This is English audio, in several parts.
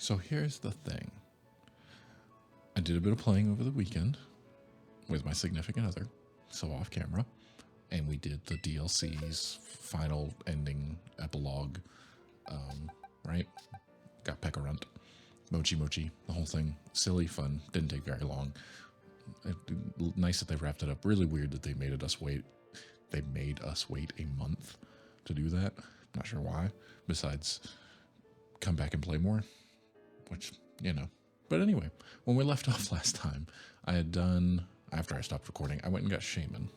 So here's the thing. I did a bit of playing over the weekend with my significant other, so off camera, and we did the DLC's final ending epilogue, right? Got Pekarunt, Mochi Mochi, the whole thing. Silly, fun, didn't take very long. Nice that they wrapped it up. Really weird that they made us wait. They made us wait a month to do that. Not sure why, besides come back and play more, which, you know. But anyway, when we left off last time, I had done, after I stopped recording, I went and got Shaman,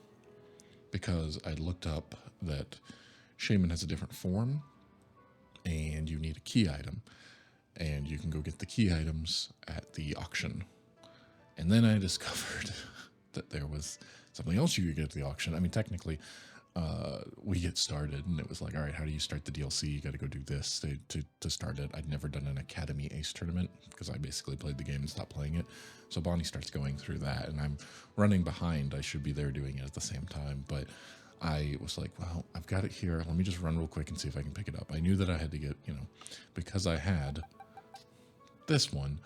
because I looked up that Shaman has a different form, and you need a key item, and you can go get the key items at the auction. And then I discovered that there was something else you could get at the auction. I mean, technically, we get started, and it was like, all right, how do you start the DLC? You got to go do this to start it. I'd never done an Academy Ace tournament because I basically played the game and stopped playing it. So Bonnie starts going through that, and I'm running behind. I should be there doing it at the same time, but I was like, well, I've got it here. Let me just run real quick and see if I can pick it up. I knew that I had to get, because I had this one,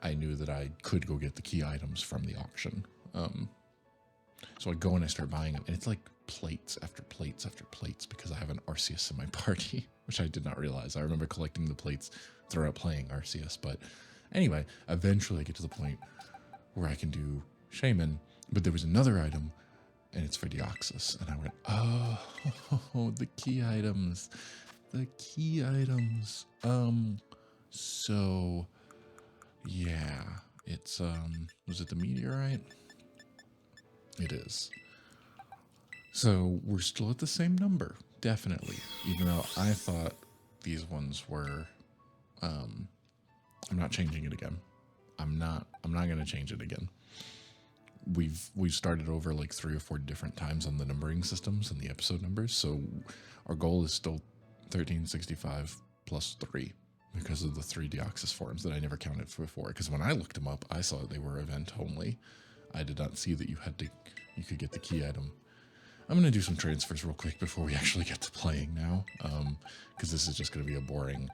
I knew that I could go get the key items from the auction. So I go and I start buying them, and it's like plates after plates after plates because I have an Arceus in my party, which I did not realize. I remember collecting the plates throughout playing Arceus, but anyway, eventually I get to the point where I can do Shaman, but there was another item, and it's for Deoxys, and I went, oh, the key items. So yeah, it's, was it the meteorite? It is. So we're still at the same number, definitely, even though I thought these ones were, I'm not changing it again. I'm not going to change it again. We've started over like 3 or 4 different times on the numbering systems and the episode numbers. So our goal is still 1365 plus 3 because of the 3 Deoxys forms that I never counted for before. Because when I looked them up, I saw they were event only. I did not see that you could get the key item. I'm going to do some transfers real quick before we actually get to playing now. Because this is just going to be a boring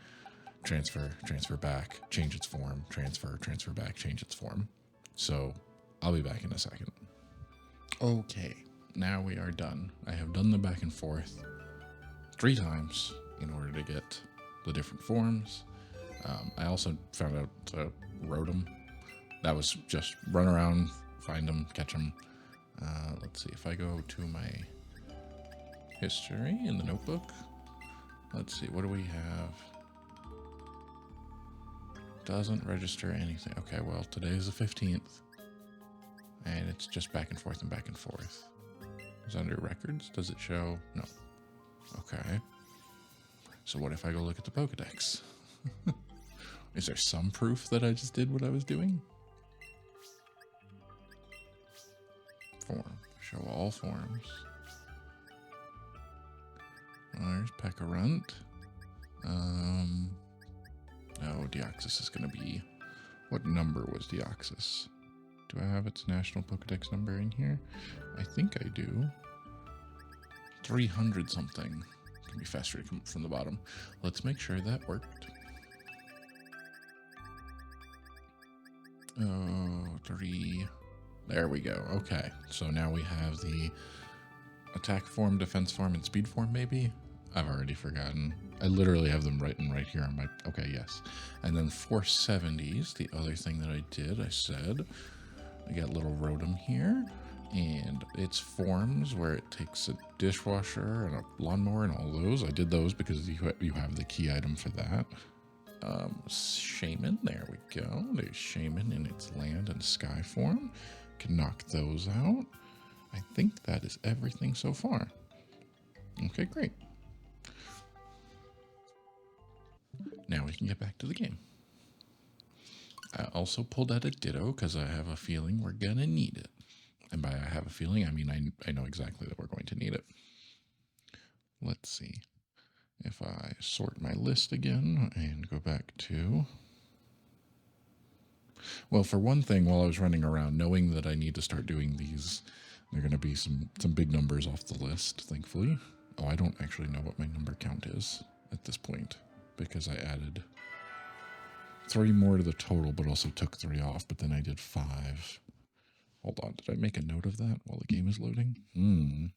transfer back, change its form, transfer back, change its form. So I'll be back in a second. Okay, now we are done. I have done the back and forth 3 times in order to get the different forms. I also found out to Rotom. That was just run around, find them, catch them. Let's see, if I go to my history in the notebook, let's see, what do we have? Doesn't register anything. Okay, well, today is the 15th, and it's just back and forth and back and forth. Is it under records? Does it show? No. Okay. So what if I go look at the pokedex? Is there some proof that I just did what I was doing? Form. Show all forms. There's Pekarunt. No, Deoxys is going to be... What number was Deoxys? Do I have its national Pokedex number in here? I think I do. 300 something. It can be faster to come from the bottom. Let's make sure that worked. Oh, 3... There we go. Okay, so now we have the attack form, defense form, and speed form, maybe? I've already forgotten. I literally have them written right here on my... Okay, yes. And then 470s, the other thing that I did, I said, I got little Rotom here, and its forms where it takes a dishwasher and a lawnmower and all those. I did those because you have the key item for that. Shaman, there we go. There's Shaman in its land and sky form. Can knock those out. I think that is everything so far. Okay, great. Now we can get back to the game. I also pulled out a Ditto because I have a feeling we're gonna need it. And by I have a feeling, I mean I know exactly that we're going to need it. Let's see. If I sort my list again and go back to... Well, for one thing, while I was running around, knowing that I need to start doing these, there are going to be some big numbers off the list, thankfully. Oh, I don't actually know what my number count is at this point, because I added 3 more to the total, but also took 3 off. But then I did 5. Hold on. Did I make a note of that while the game is loading?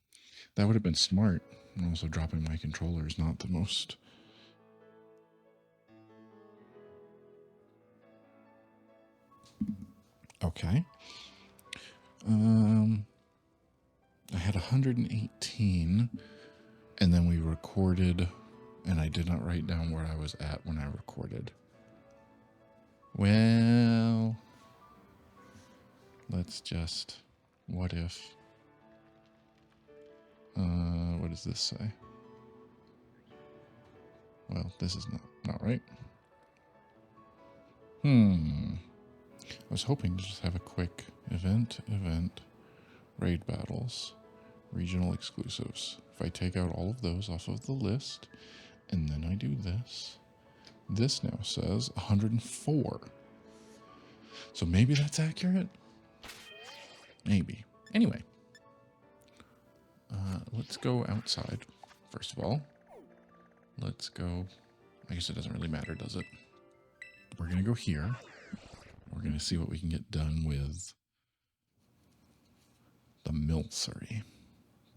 That would have been smart. And also dropping my controller is not the most... Okay. I had 118, and then we recorded, and I did not write down where I was at when I recorded. Well, let's just, what if, what does this say? Well, this is not right. I was hoping to just have a quick event, raid battles, regional exclusives. If I take out all of those off of the list, and then I do this now says 104. So maybe that's accurate? Maybe. Anyway, let's go outside, first of all. Let's go, I guess it doesn't really matter, does it? We're going to go here. We're going to see what we can get done with the Milcery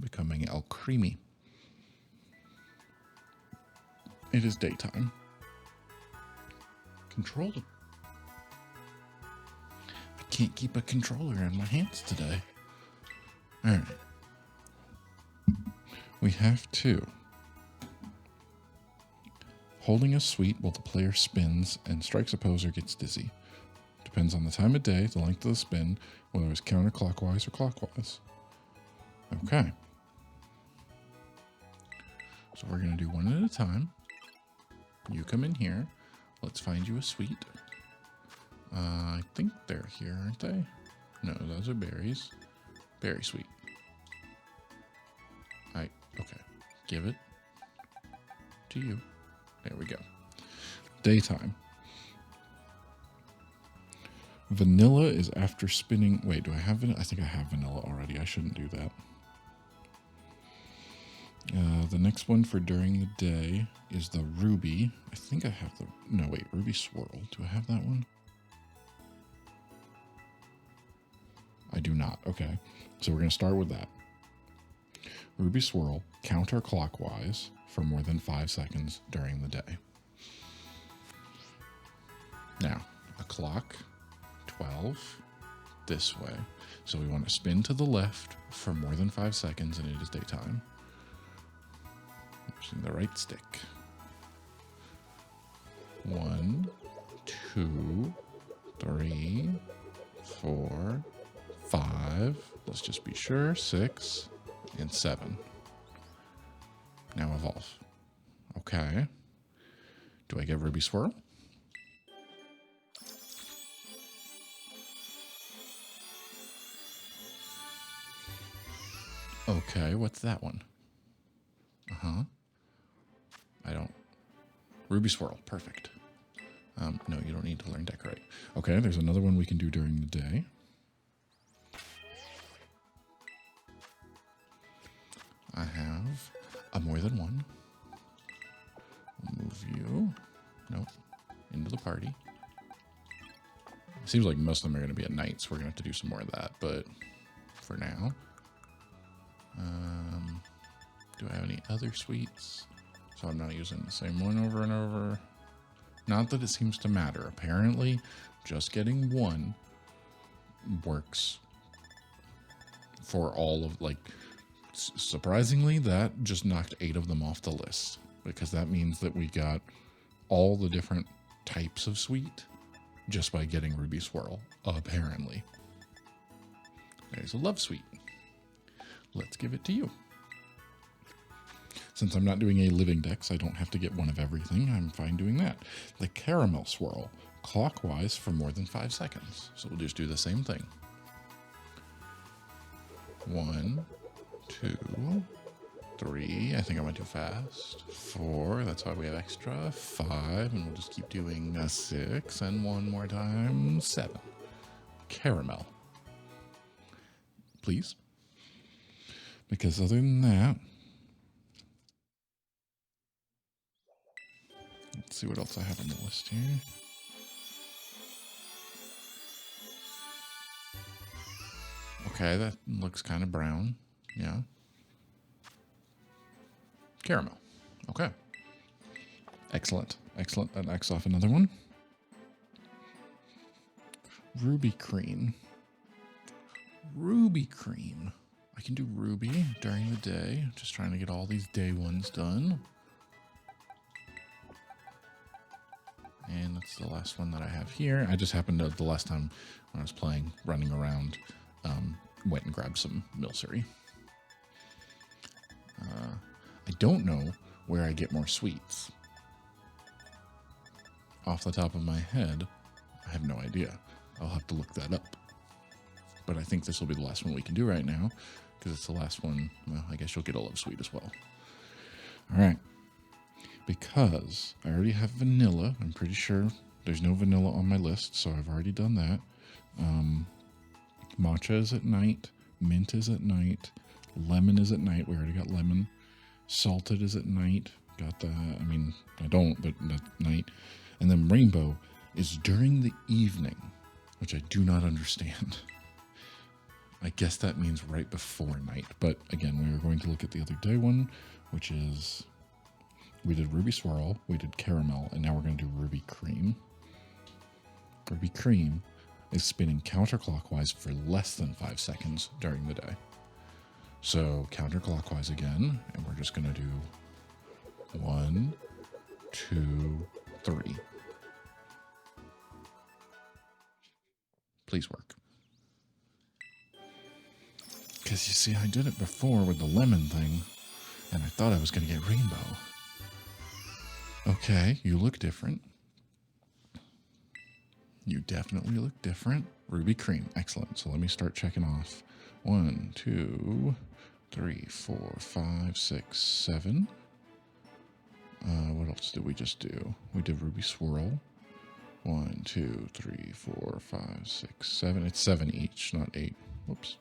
becoming El Creamy. It is daytime. Controller. I can't keep a controller in my hands today. All right. We have to. Holding a sweet while the player spins and strikes a pose or gets dizzy. Depends on the time of day, the length of the spin, whether it's counterclockwise or clockwise. Okay. So we're going to do one at a time. You come in here. Let's find you a sweet. I think they're here, aren't they? No, those are berries. Berry sweet. Okay. Give it to you. There we go. Daytime. Vanilla is after spinning. Wait, do I have vanilla? I think I have vanilla already. I shouldn't do that. The next one for during the day is the ruby. I think I have the... No, wait. Ruby swirl. Do I have that one? I do not. Okay. So we're going to start with that. Ruby swirl, counterclockwise for more than 5 seconds during the day. Now, a clock, 12, this way. So we want to spin to the left for more than 5 seconds, and it is daytime. Using the right stick. 1, 2, 3, 4, 5. Let's just be sure. 6 and 7. Now evolve. Okay. Do I get Ruby Swirl? Okay, what's that one? I don't... Ruby Swirl, perfect. No, you don't need to learn Decorate. Okay, there's another one we can do during the day. I have a more than one. Move you. Nope. Into the party. Seems like most of them are going to be at night, so we're going to have to do some more of that, but for now. Do I have any other sweets? So I'm not using the same one over and over. Not that it seems to matter. Apparently, just getting one works for all of, like, surprisingly, that just knocked 8 of them off the list. Because that means that we got all the different types of sweet just by getting Ruby Swirl, apparently. There's a love sweet. Let's give it to you. Since I'm not doing a living dex, I don't have to get one of everything. I'm fine doing that. The caramel swirl, clockwise for more than 5 seconds. So we'll just do the same thing. 1, 2, 3. I think I went too fast. 4. That's why we have extra. 5. And we'll just keep doing a 6. And one more time. 7. Caramel. Please. Because other than that... Let's see what else I have on the list here. Okay, that looks kind of brown. Yeah. Caramel. Okay. Excellent. Excellent. That X off another one. Ruby cream. Ruby cream. I can do ruby during the day. Just trying to get all these day ones done. And that's the last one that I have here. I just happened to, the last time when I was playing, running around, went and grabbed some milcery. I don't know where I get more sweets. Off the top of my head, I have no idea. I'll have to look that up. But I think this will be the last one we can do right now, because it's the last one. Well, I guess you'll get a love sweet as well. All right. Because I already have vanilla. I'm pretty sure there's no vanilla on my list, so I've already done that. Matcha is at night. Mint is at night. Lemon is at night. We already got lemon. Salted is at night. Got that. I mean, I don't, but at night. And then rainbow is during the evening, which I do not understand. I guess that means right before night. But again, we are going to look at the other day one, which is, we did ruby swirl, we did caramel, and now we're going to do ruby cream. Ruby cream is spinning counterclockwise for less than 5 seconds during the day. So counterclockwise again, and we're just going to do 1, 2, 3. Please work. Because you see, I did it before with the lemon thing, and I thought I was going to get rainbow. Okay, you look different. You definitely look different. Ruby cream, excellent. So let me start checking off. 1, 2, 3, 4, 5, 6, 7. What else did we just do? We did ruby swirl. 1, 2, 3, 4, 5, 6, 7. It's 7 each, not 8. Whoops.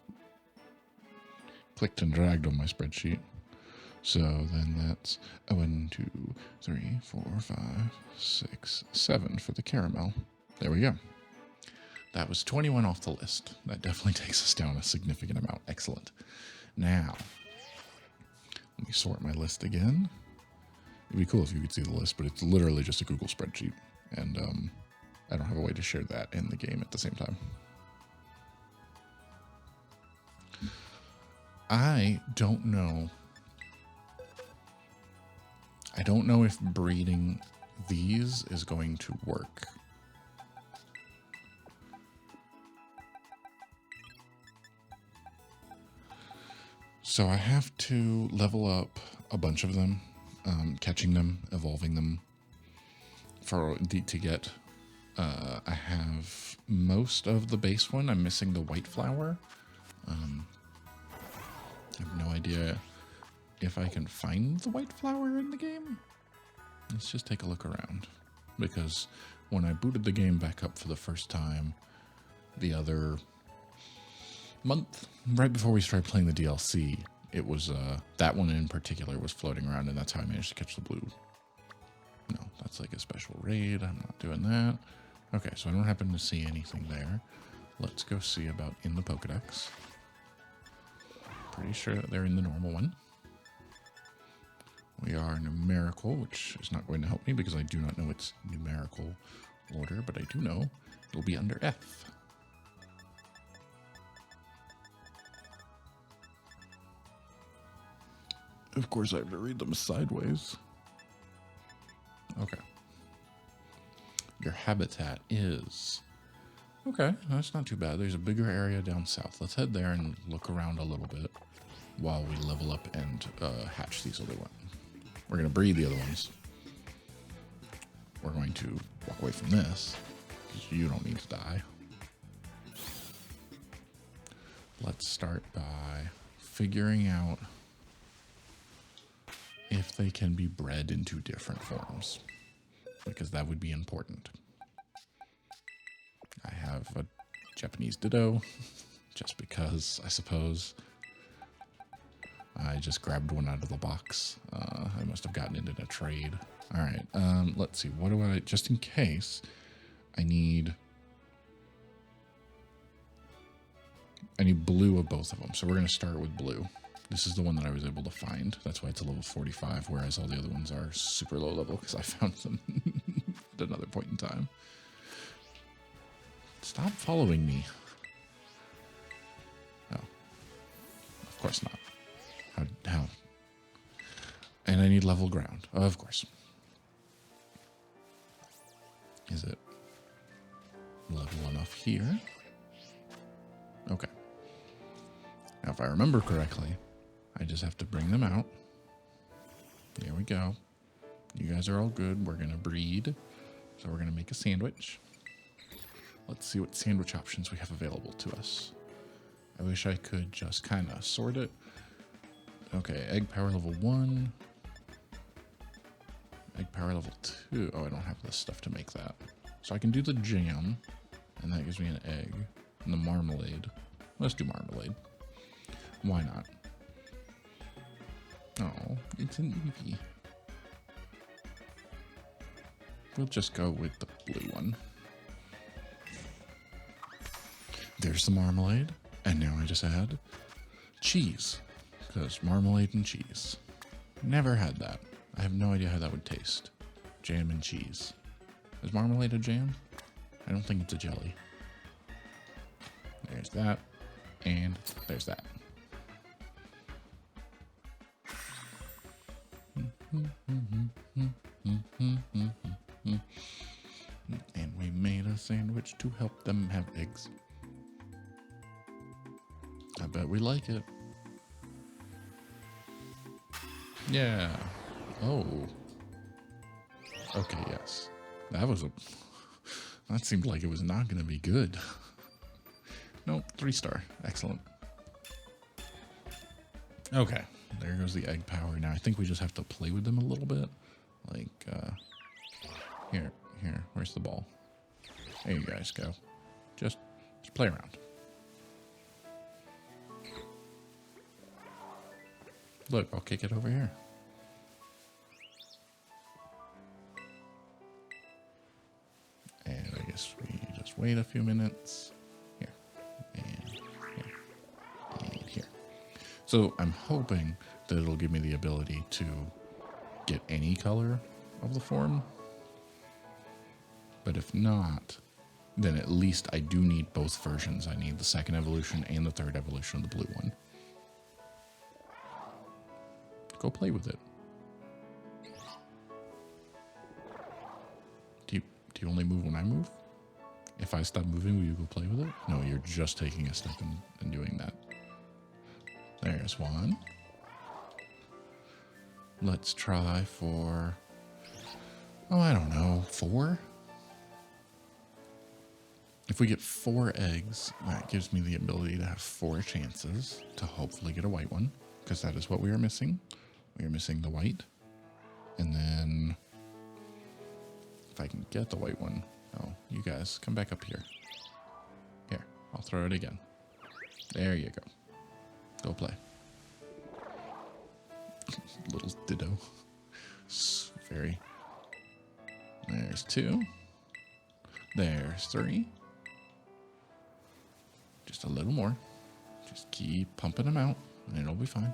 Clicked and dragged on my spreadsheet. So then that's 1, 2, 3, 4, 5, 6, 7 for the caramel. There we go. That was 21 off the list. That definitely takes us down a significant amount. Excellent. Now, let me sort my list again. It'd be cool if you could see the list, but it's literally just a Google spreadsheet. And I don't have a way to share that in the game at the same time. I don't know if breeding these is going to work. So I have to level up a bunch of them, catching them, evolving them to get. I have most of the base one. I'm missing the white flower. I have no idea if I can find the white flower in the game. Let's just take a look around, because when I booted the game back up for the first time the other month, right before we started playing the DLC, it was that one in particular was floating around, and that's how I managed to catch the blue. No, that's like a special raid. I'm not doing that. Okay, so I don't happen to see anything there. Let's go see about in the pokedex. Pretty sure that they're in the normal one. We are numerical, which is not going to help me because I do not know its numerical order, but I do know it'll be under F. Of course, I have to read them sideways. Okay. Your habitat is... Okay, that's not too bad. There's a bigger area down south. Let's head there and look around a little bit while we level up and hatch these other ones. We're going to breed the other ones. We're going to walk away from this, because you don't need to die. Let's start by figuring out if they can be bred into different forms, because that would be important. I have a Japanese Ditto, just because, I suppose. I just grabbed one out of the box. I must have gotten it in a trade. All right, let's see. What do I, just in case, I need I need blue of both of them. So we're going to start with blue. This is the one that I was able to find. That's why it's a level 45, whereas all the other ones are super low level because I found them at another point in time. Stop following me. Oh. Of course not. How? And I need level ground. Of course. Is it level enough here? Okay. Now, if I remember correctly, I just have to bring them out. There we go. You guys are all good. We're going to breed. So we're going to make a sandwich. Let's see what sandwich options we have available to us. I wish I could just kind of sort it. Okay, egg power level 1. Egg power level 2. Oh, I don't have this stuff to make that. So I can do the jam, and that gives me an egg. And the marmalade. Let's do marmalade. Why not? Oh, it's an Eevee. We'll just go with the blue one. There's the marmalade. And now I just add cheese. Because marmalade and cheese. Never had that. I have no idea how that would taste. Jam and cheese. Is marmalade a jam? I don't think it's a jelly. There's that. And there's that. And we made a sandwich to help them have eggs. I bet we like it. Yeah. Oh. Okay, yes. That seemed like it was not going to be good. Nope, 3-star. Excellent. Okay, there goes the egg power. Now I think we just have to play with them a little bit. Like, here, where's the ball? There you guys go. Just play around. Look, I'll kick it over here. And I guess we just wait a few minutes. Here, and here, and here. So I'm hoping that it'll give me the ability to get any color of the form. But if not, then at least I do need both versions. I need the second evolution and the third evolution of the blue one. Go play with it. Do you only move when I move? If I stop moving, will you go play with it? No, you're just taking a step and doing that. There's one. Let's try for, oh, I don't know, 4? If we get 4 eggs, that gives me the ability to have 4 chances to hopefully get a white one, because that is what we are missing. We are missing the white. And then if I can get the white one, oh, you guys come back up here. Here, I'll throw it again. There you go. Go play. Little ditto. Very. There's 2. There's 3. Just a little more. Just keep pumping them out and it'll be fine.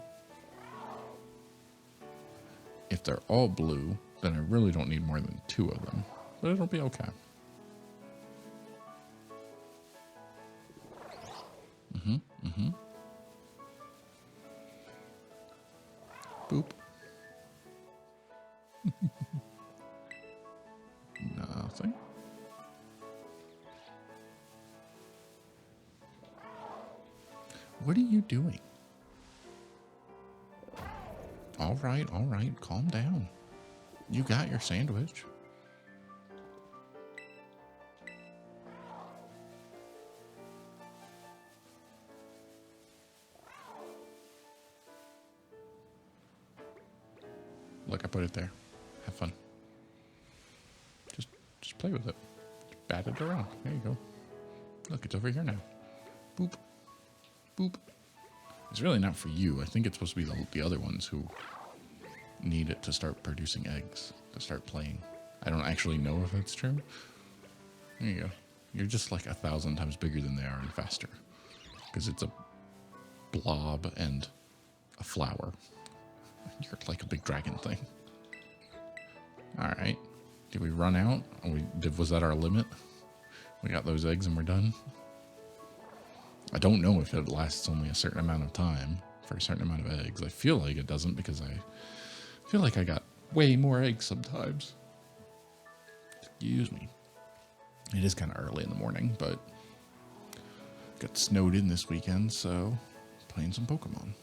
If they're all blue, then I really don't need more than 2 of them. But it'll be okay. Boop. Nothing. What are you doing? All right, calm down. You got your sandwich. Look, I put it there. Have fun. Just play with it. Just bat it around. There you go. Look, it's over here now. Boop. Boop. It's really not for you. I think it's supposed to be the other ones who need it to start producing eggs, to start playing. I don't actually know if it's true. There you go. You're just like 1,000 times bigger than they are and faster. because it's a blob and a flower. You're like a big dragon thing. All right. Did we run out? Was that our limit? We got those eggs and we're done? I don't know if it lasts only a certain amount of time for a certain amount of eggs. I feel like it doesn't because I feel like I got way more eggs sometimes. Excuse me. It is kind of early in the morning, but got snowed in this weekend, so playing some Pokemon.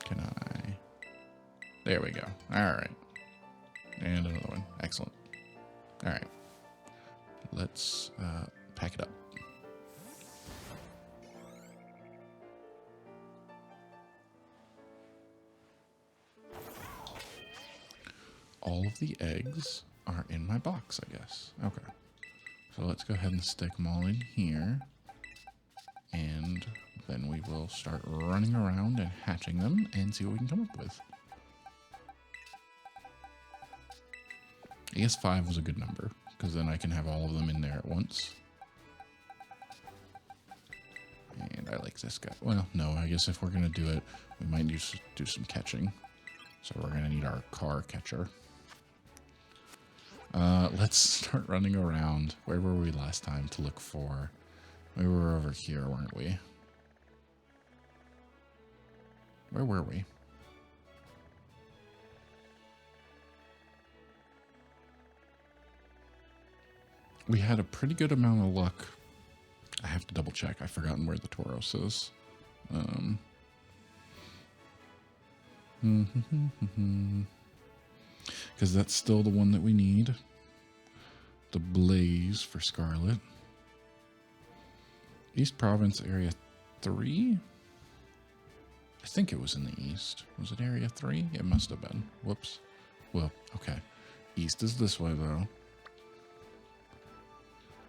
Can I? There we go. All right. And another one. Excellent. All right. Let's pack it up. All of the eggs are in my box, I guess. Okay. So let's go ahead and stick them all in here. And then we will start running around and hatching them and see what we can come up with. I guess 5 was a good number, because then I can have all of them in there at once. And I like this guy. Well, no, I guess if we're going to do it, we might do some catching. So we're going to need our car catcher. Let's start running around. Where were we last time to look for? We were over here, weren't we? Where were we? We had a pretty good amount of luck. I have to double check. I've forgotten where the Tauros is. Because that's still the one that we need. The Blaze for Scarlet. East Province Area 3? I think it was in the east. Was it Area 3? It must have been. Whoops. Well, okay. East is this way, though.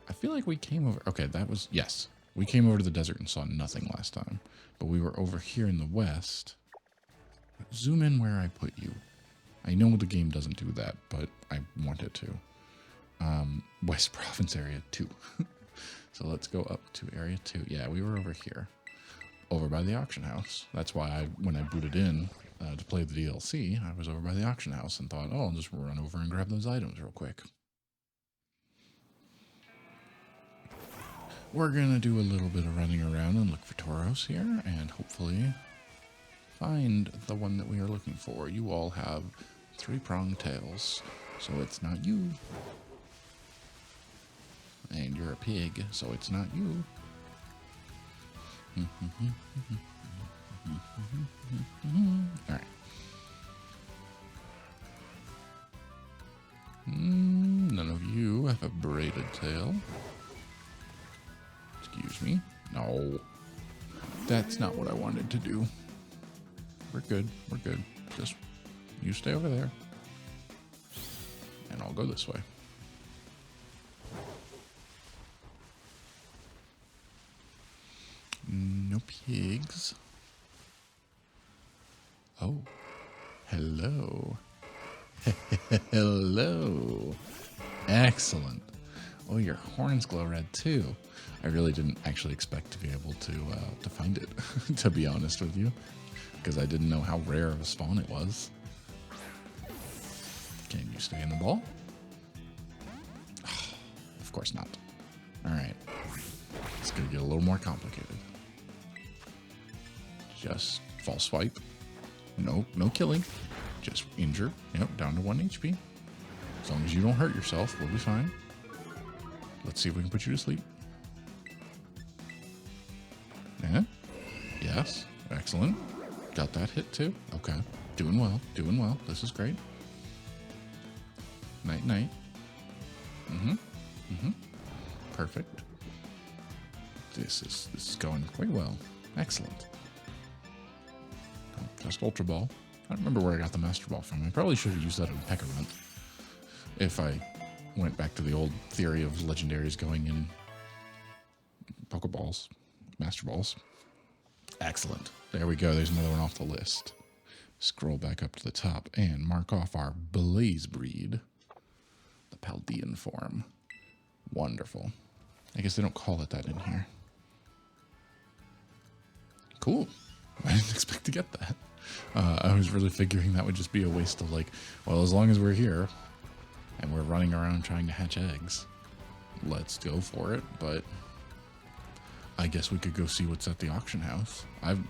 I feel like we came over... Okay, that was... Yes. We came over to the desert and saw nothing last time. But we were over here in the west. Zoom in where I put you. I know the game doesn't do that, but I want it to. West Province Area 2. So let's go up to Area 2. Yeah, we were over here. Over by the auction house. That's why when I booted in to play the DLC, I was over by the auction house and thought, oh, I'll just run over and grab those items real quick. We're going to do a little bit of running around and look for Tauros here and hopefully find the one that we are looking for. You all have 3-pronged tails, so it's not you. And you're a pig, so it's not you. Alright. None of you have a braided tail. Excuse me. No. That's not what I wanted to do. We're good. We're good. Just you stay over there. And I'll go this way. No pigs. Oh. Hello. Hello. Excellent. Oh, your horns glow red too. I really didn't actually expect to be able to find it, to be honest with you, because I didn't know how rare of a spawn it was. Can you stay in the ball? Of course not. All right. It's going to get a little more complicated. Just false swipe. No killing. Just injure. Yep, down to 1 HP. As long as you don't hurt yourself, we'll be fine. Let's see if we can put you to sleep. Yeah. Yes. Excellent. Got that hit too. Okay. Doing well. Doing well. This is great. Night, night. Perfect. This is going quite well. Excellent. Just Ultra Ball. I don't remember where I got the Master Ball from. I probably should have used that in Peckerment. If I went back to the old theory of legendaries going in Pokeballs, Master Balls. Excellent. There we go. There's another one off the list. Scroll back up to the top and mark off our Blaze breed. The Paldean form. Wonderful. I guess they don't call it that in here. Cool. I didn't expect to get that. I was really figuring that would just be a waste of like, well, as long as we're here and we're running around trying to hatch eggs, let's go for it. But I guess we could go see what's at the auction house. I've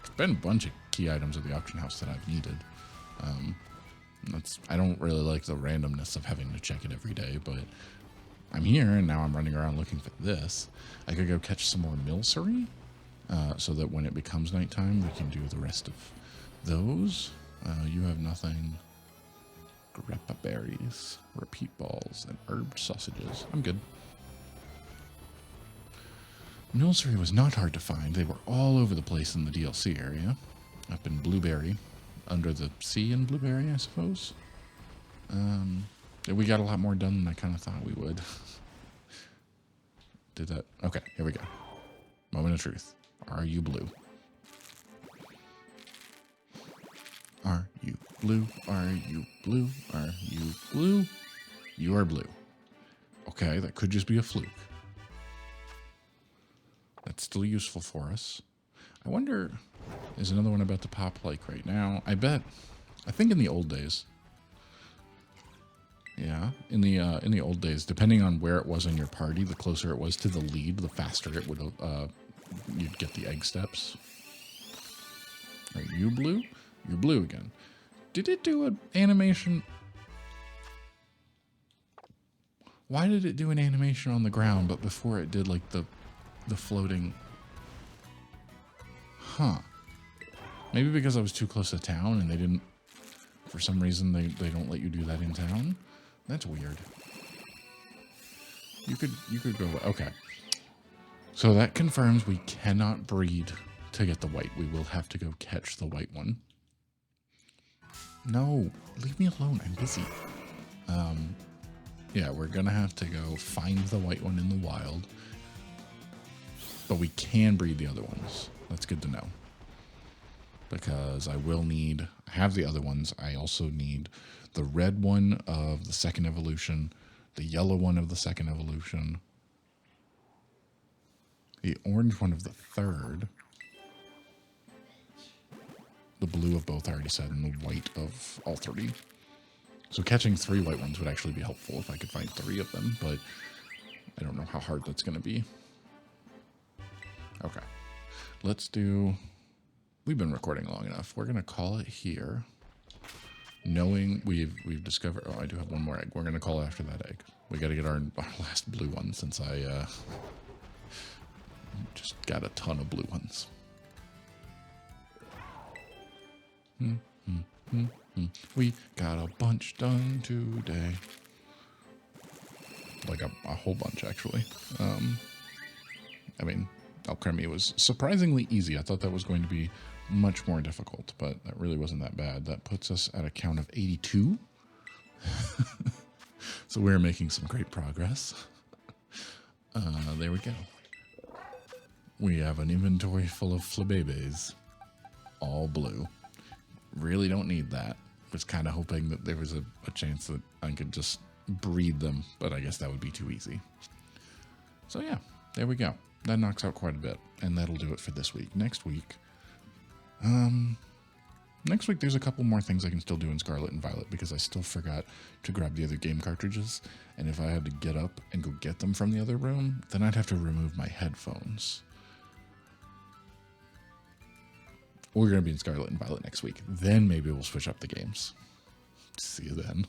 spent a bunch of key items at the auction house that I've needed. I don't really like the randomness of having to check it every day, but I'm here and now I'm running around looking for this. I could go catch some more milcery, so that when it becomes nighttime, we can do the rest of those. You have nothing. Grappa berries, repeat balls, and herb sausages. I'm good. Milcery was not hard to find. They were all over the place in the DLC area. Up in Blueberry. Under the sea in Blueberry, I suppose. We got a lot more done than I kind of thought we would. Did that? Okay, here we go. Moment of truth. Are you blue? Are you blue? Are you blue? Are you blue? You are blue. Okay, that could just be a fluke. That's still useful for us. I wonder, is another one about to pop like right now? I think in the old days. Yeah, in the old days, depending on where it was in your party, the closer it was to the lead, the faster it would you'd get the egg steps. Are you blue? You're blue again. Did it do an animation? Why did it do an animation on the ground, but before it did like the floating? Huh. Maybe because I was too close to town and they didn't, for some reason, they don't let you do that in town. That's weird. You could go, okay. So that confirms we cannot breed to get the white. We will have to go catch the white one. No, leave me alone. I'm busy. Yeah, we're gonna have to go find the white one in the wild. But we can breed the other ones. That's good to know. Because I have the other ones. I also need the red one of the second evolution, the yellow one of the second evolution, the orange one of the third, the blue of both I already said, and the white of all three. So catching 3 white ones would actually be helpful if I could find 3 of them, but I don't know how hard that's going to be. Okay. We've been recording long enough. We're going to call it here. Knowing we've discovered, I do have one more egg. We're going to call after that egg. We got to get our last blue one since I just got a ton of blue ones. We got a bunch done today. Like a whole bunch, actually. I mean, Alchemy was surprisingly easy. I thought that was going to be much more difficult, but that really wasn't that bad. That puts us at a count of 82. So we're making some great progress. There we go. We have an inventory full of flabebes. All blue. Really don't need that. Was kind of hoping that there was a chance that I could just breed them, but I guess that would be too easy. So yeah, there we go. That knocks out quite a bit, and that'll do it for this week. Next week there's a couple more things I can still do in Scarlet and Violet because I still forgot to grab the other game cartridges, and if I had to get up and go get them from the other room, then I'd have to remove my headphones. We're going to be in Scarlet and Violet next week. Then maybe we'll switch up the games. See you then.